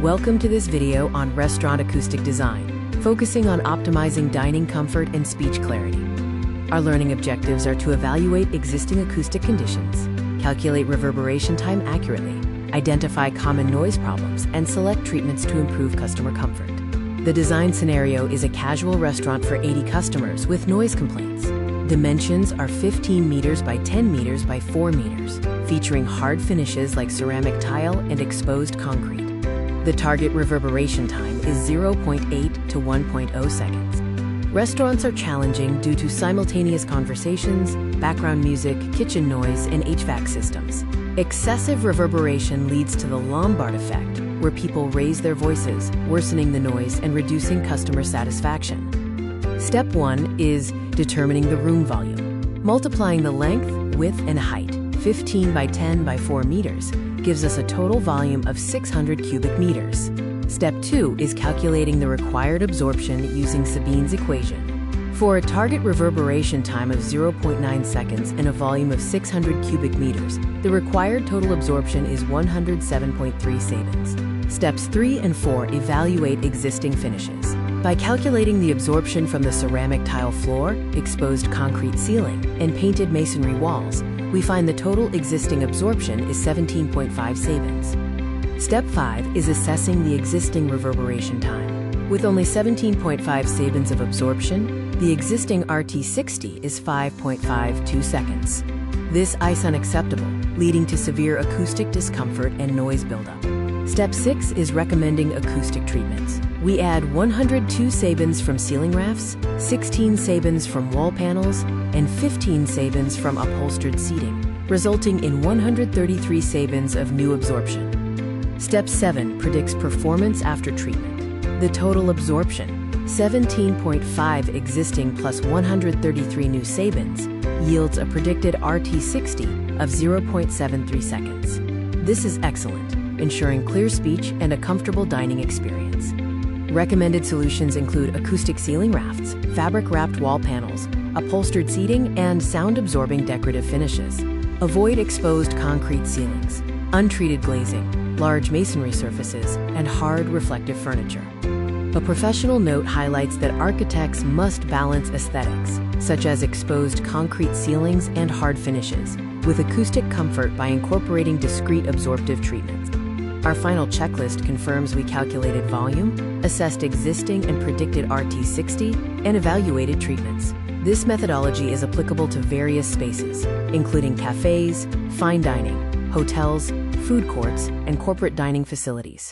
Welcome to this video on restaurant acoustic design, focusing on optimizing dining comfort and speech clarity. Our learning objectives are to evaluate existing acoustic conditions, calculate reverberation time accurately, identify common noise problems, and select treatments to improve customer comfort. The design scenario is a casual restaurant for 80 customers with noise complaints. Dimensions are 15 meters by 10 meters by 4 meters, featuring hard finishes like ceramic tile and exposed concrete. The target reverberation time is 0.8 to 1.0 seconds. Restaurants are challenging due to simultaneous conversations, background music, kitchen noise, and HVAC systems. Excessive reverberation leads to the Lombard Effect, where people raise their voices, worsening the noise and reducing customer satisfaction. Step 1 is determining the room volume. Multiplying the length, width, and height, 15 by 10 by 4 meters, gives us a total volume of 600 cubic meters. Step 2 is calculating the required absorption using Sabine's equation. For a target reverberation time of 0.9 seconds and a volume of 600 cubic meters, the required total absorption is 107.3 Sabines. Steps 3 and 4 evaluate existing finishes. By calculating the absorption from the ceramic tile floor, exposed concrete ceiling, and painted masonry walls, we find the total existing absorption is 17.5 Sabines. Step 5 is assessing the existing reverberation time. With only 17.5 Sabines of absorption, the existing RT60 is 5.52 seconds. This is unacceptable, leading to severe acoustic discomfort and noise buildup. Step 6 is recommending acoustic treatments. We add 102 Sabines from ceiling rafts, 16 Sabines from wall panels, and 15 Sabines from upholstered seating, resulting in 133 Sabines of new absorption. Step 7 predicts performance after treatment. The total absorption, 17.5 existing plus 133 new Sabines, yields a predicted RT60 of 0.73 seconds. This is excellent, ensuring clear speech and a comfortable dining experience. Recommended solutions include acoustic ceiling rafts, fabric-wrapped wall panels, upholstered seating, and sound-absorbing decorative finishes. Avoid exposed concrete ceilings, untreated glazing, large masonry surfaces, and hard reflective furniture. A professional note highlights that architects must balance aesthetics, such as exposed concrete ceilings and hard finishes, with acoustic comfort by incorporating discrete absorptive treatments. Our final checklist confirms we calculated volume, assessed existing and predicted RT60, and evaluated treatments. This methodology is applicable to various spaces, including cafes, fine dining, hotels, food courts, and corporate dining facilities.